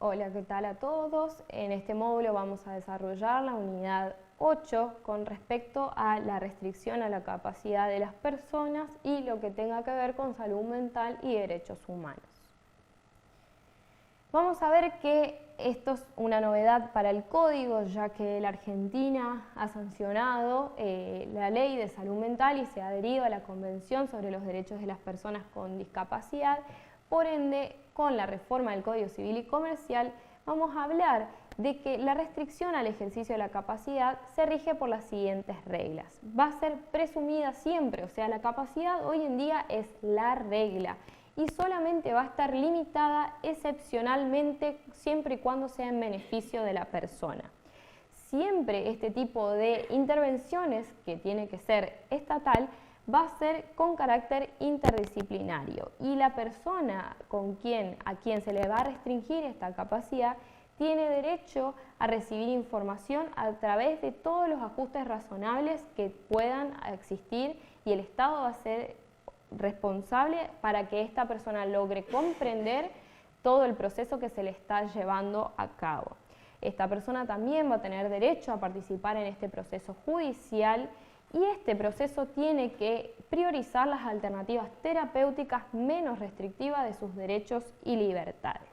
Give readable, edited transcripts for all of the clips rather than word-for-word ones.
Hola, ¿qué tal a todos? En este módulo vamos a desarrollar la unidad 8 con respecto a la restricción a la capacidad de las personas y lo que tenga que ver con salud mental y derechos humanos. Vamos a ver que esto es una novedad para el código, ya que la Argentina ha sancionado la ley de salud mental y se ha adherido a la Convención sobre los Derechos de las Personas con Discapacidad. Por ende, con la reforma del Código Civil y Comercial, vamos a hablar de que la restricción al ejercicio de la capacidad se rige por las siguientes reglas. Va a ser presumida siempre, o sea, la capacidad hoy en día es la regla y solamente va a estar limitada excepcionalmente siempre y cuando sea en beneficio de la persona. Siempre este tipo de intervenciones, que tiene que ser estatal, va a ser con carácter interdisciplinario y la persona a quien se le va a restringir esta capacidad tiene derecho a recibir información a través de todos los ajustes razonables que puedan existir y el Estado va a ser responsable para que esta persona logre comprender todo el proceso que se le está llevando a cabo. Esta persona también va a tener derecho a participar en este proceso judicial y este proceso tiene que priorizar las alternativas terapéuticas menos restrictivas de sus derechos y libertades.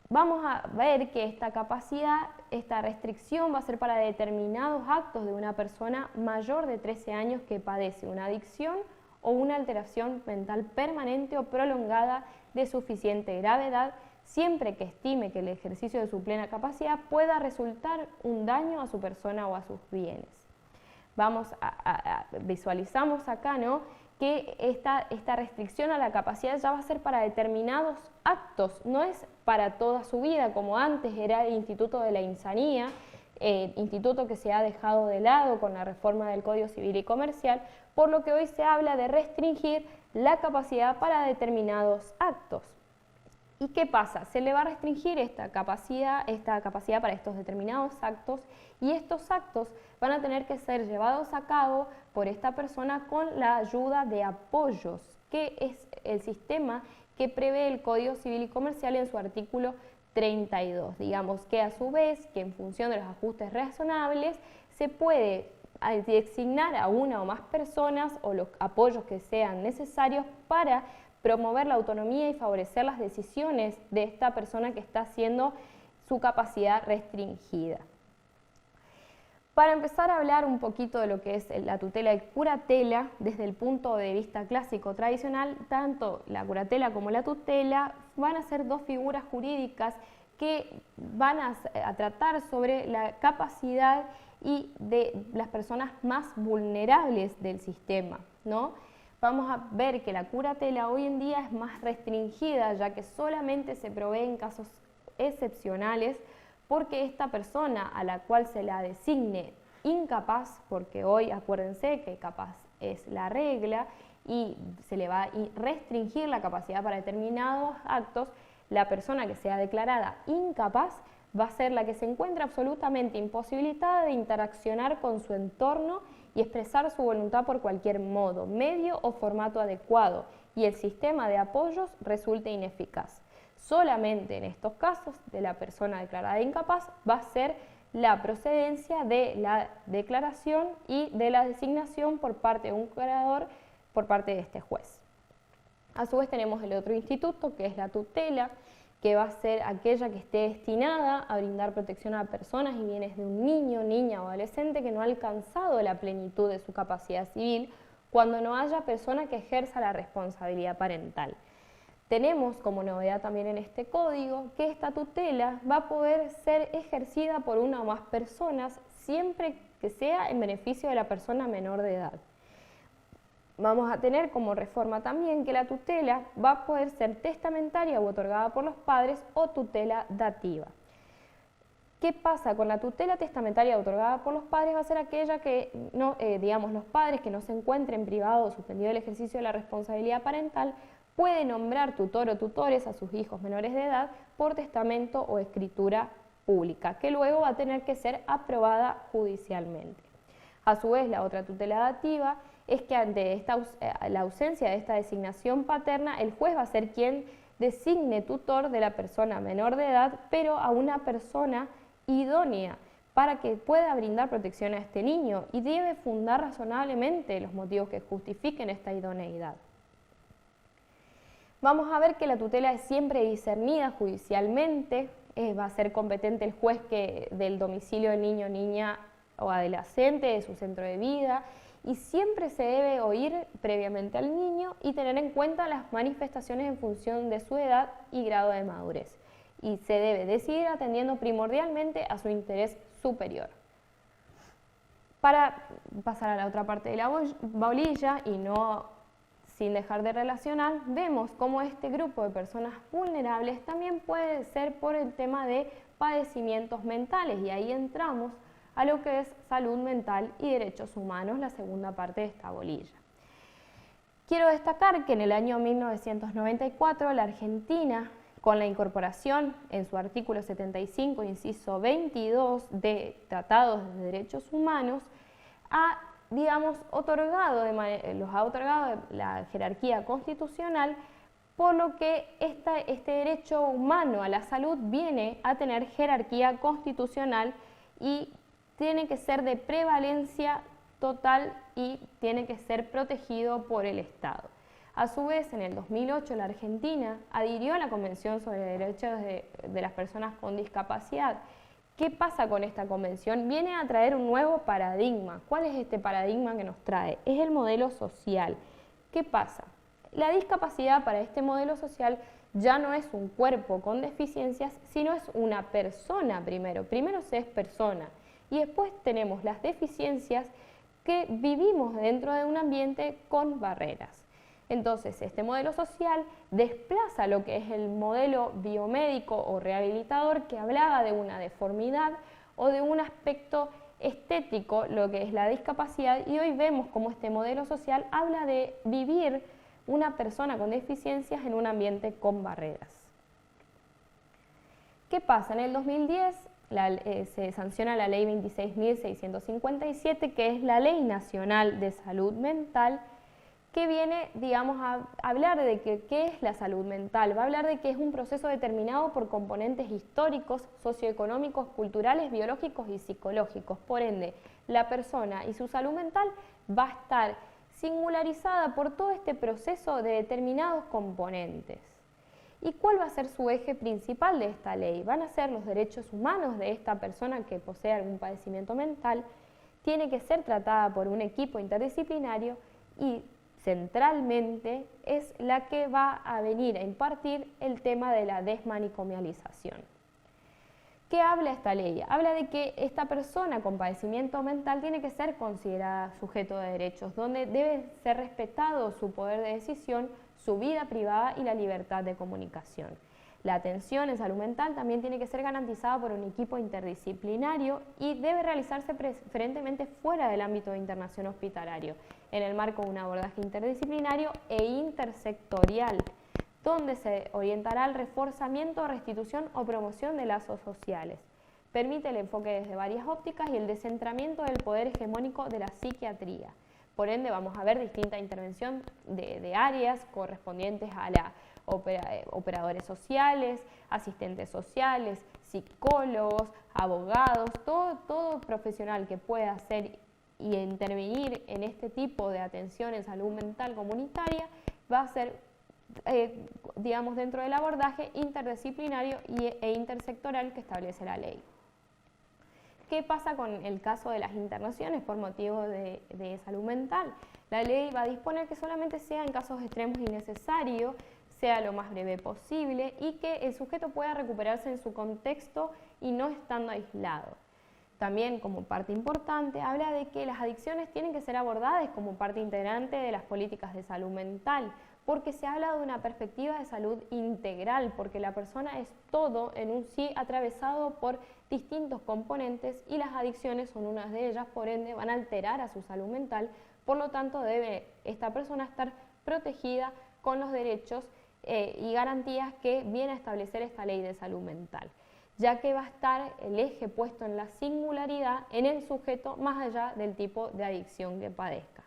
Vamos a ver que esta restricción va a ser para determinados actos de una persona mayor de 13 años que padece una adicción o una alteración mental permanente o prolongada de suficiente gravedad, siempre que estime que el ejercicio de su plena capacidad pueda resultar un daño a su persona o a sus bienes. Visualizamos acá, ¿no?, que esta restricción a la capacidad ya va a ser para determinados actos, no es para toda su vida, como antes era el Instituto de la Insanía, instituto que se ha dejado de lado con la reforma del Código Civil y Comercial, por lo que hoy se habla de restringir la capacidad para determinados actos. ¿Y qué pasa? Se le va a restringir esta capacidad para estos determinados actos y estos actos van a tener que ser llevados a cabo por esta persona con la ayuda de apoyos, que es el sistema que prevé el Código Civil y Comercial en su artículo 32. Digamos que a su vez, que en función de los ajustes razonables, se puede designar a una o más personas o los apoyos que sean necesarios para promover la autonomía y favorecer las decisiones de esta persona que está haciendo su capacidad restringida. Para empezar a hablar un poquito de lo que es la tutela y curatela, desde el punto de vista clásico tradicional, tanto la curatela como la tutela van a ser dos figuras jurídicas que van a tratar sobre la capacidad y de las personas más vulnerables del sistema, ¿no? Vamos a ver que la curatela hoy en día es más restringida, ya que solamente se provee en casos excepcionales, porque esta persona a la cual se la designe incapaz, porque hoy acuérdense que capaz es la regla y se le va a restringir la capacidad para determinados actos, la persona que sea declarada incapaz va a ser la que se encuentra absolutamente imposibilitada de interaccionar con su entorno y expresar su voluntad por cualquier modo, medio o formato adecuado, y el sistema de apoyos resulte ineficaz. Solamente en estos casos de la persona declarada incapaz va a ser la procedencia de la declaración y de la designación por parte de un curador por parte de este juez. A su vez tenemos el otro instituto, que es la tutela, que va a ser aquella que esté destinada a brindar protección a personas y bienes de un niño, niña o adolescente que no ha alcanzado la plenitud de su capacidad civil cuando no haya persona que ejerza la responsabilidad parental. Tenemos como novedad también en este código que esta tutela va a poder ser ejercida por una o más personas siempre que sea en beneficio de la persona menor de edad. Vamos a tener como reforma también que la tutela va a poder ser testamentaria o otorgada por los padres o tutela dativa. ¿Qué pasa con la tutela testamentaria otorgada por los padres? Va a ser aquella que, los padres que no se encuentren privados o suspendido el ejercicio de la responsabilidad parental pueden nombrar tutor o tutores a sus hijos menores de edad por testamento o escritura pública, que luego va a tener que ser aprobada judicialmente. A su vez, la otra tutela dativa es que ante la ausencia de esta designación paterna, el juez va a ser quien designe tutor de la persona menor de edad, pero a una persona idónea para que pueda brindar protección a este niño, y debe fundar razonablemente los motivos que justifiquen esta idoneidad. Vamos a ver que la tutela es siempre discernida judicialmente, va a ser competente el juez del domicilio del niño, niña o adolescente, de su centro de vida, y siempre se debe oír previamente al niño y tener en cuenta las manifestaciones en función de su edad y grado de madurez, y se debe decidir atendiendo primordialmente a su interés superior. Para pasar a la otra parte de la bolilla y no sin dejar de relacionar, vemos cómo este grupo de personas vulnerables también puede ser por el tema de padecimientos mentales, y ahí entramos a lo que es salud mental y derechos humanos, la segunda parte de esta bolilla. Quiero destacar que en el año 1994 la Argentina, con la incorporación en su artículo 75, inciso 22 de Tratados de Derechos Humanos, los ha otorgado la jerarquía constitucional, por lo que este derecho humano a la salud viene a tener jerarquía constitucional y tiene que ser de prevalencia total y tiene que ser protegido por el Estado. A su vez, en el 2008 la Argentina adhirió a la Convención sobre Derechos de las Personas con Discapacidad. ¿Qué pasa con esta convención? Viene a traer un nuevo paradigma. ¿Cuál es este paradigma que nos trae? Es el modelo social. ¿Qué pasa? La discapacidad para este modelo social ya no es un cuerpo con deficiencias, sino es una persona primero. Primero se es persona y después tenemos las deficiencias que vivimos dentro de un ambiente con barreras. Entonces, este modelo social desplaza lo que es el modelo biomédico o rehabilitador, que hablaba de una deformidad o de un aspecto estético, lo que es la discapacidad, y hoy vemos cómo este modelo social habla de vivir una persona con deficiencias en un ambiente con barreras. ¿Qué pasa? En el 2010 se sanciona la Ley 26.657, que es la Ley Nacional de Salud Mental, que viene, digamos, a hablar de qué es la salud mental. Va a hablar de que es un proceso determinado por componentes históricos, socioeconómicos, culturales, biológicos y psicológicos. Por ende, la persona y su salud mental va a estar singularizada por todo este proceso de determinados componentes. ¿Y cuál va a ser su eje principal de esta ley? Van a ser los derechos humanos de esta persona que posee algún padecimiento mental, tiene que ser tratada por un equipo interdisciplinario y centralmente es la que va a venir a impartir el tema de la desmanicomialización. ¿Qué habla esta ley? Habla de que esta persona con padecimiento mental tiene que ser considerada sujeto de derechos, donde debe ser respetado su poder de decisión, su vida privada y la libertad de comunicación. La atención en salud mental también tiene que ser garantizada por un equipo interdisciplinario y debe realizarse preferentemente fuera del ámbito de internación hospitalario, en el marco de un abordaje interdisciplinario e intersectorial, donde se orientará al reforzamiento, restitución o promoción de lazos sociales. Permite el enfoque desde varias ópticas y el descentramiento del poder hegemónico de la psiquiatría. Por ende, vamos a ver distinta intervención de áreas correspondientes a la operadores sociales, asistentes sociales, psicólogos, abogados, todo profesional que pueda hacer y intervenir en este tipo de atención en salud mental comunitaria va a ser, digamos, dentro del abordaje interdisciplinario e intersectorial que establece la ley. ¿Qué pasa con el caso de las internaciones por motivo de salud mental? La ley va a disponer que solamente sea en casos extremos y necesarios, sea lo más breve posible y que el sujeto pueda recuperarse en su contexto y no estando aislado. También, como parte importante, habla de que las adicciones tienen que ser abordadas como parte integrante de las políticas de salud mental, porque se habla de una perspectiva de salud integral, porque la persona es todo en un sí atravesado por distintos componentes y las adicciones son una de ellas, por ende van a alterar a su salud mental, por lo tanto debe esta persona estar protegida con los derechos y garantías que viene a establecer esta ley de salud mental, ya que va a estar el eje puesto en la singularidad en el sujeto más allá del tipo de adicción que padezca.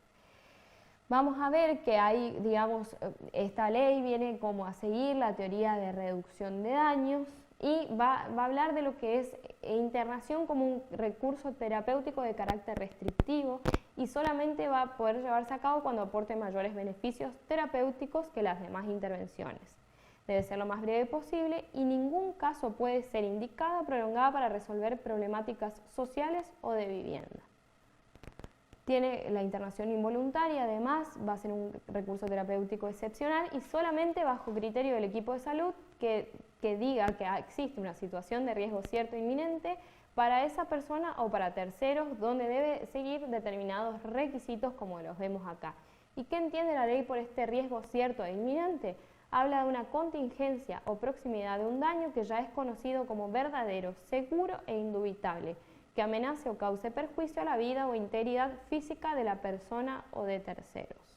vamos a ver que hay, digamos, esta ley viene como a seguir la teoría de reducción de daños y va a hablar de lo que es internación como un recurso terapéutico de carácter restrictivo y solamente va a poder llevarse a cabo cuando aporte mayores beneficios terapéuticos que las demás intervenciones. Debe ser lo más breve posible y ningún caso puede ser indicada o prolongada para resolver problemáticas sociales o de vivienda. Tiene la internación involuntaria, además, va a ser un recurso terapéutico excepcional y solamente bajo criterio del equipo de salud que diga que existe una situación de riesgo cierto e inminente para esa persona o para terceros, donde debe seguir determinados requisitos como los vemos acá. ¿Y qué entiende la ley por este riesgo cierto e inminente? Habla de una contingencia o proximidad de un daño que ya es conocido como verdadero, seguro e indubitable, que amenace o cause perjuicio a la vida o integridad física de la persona o de terceros.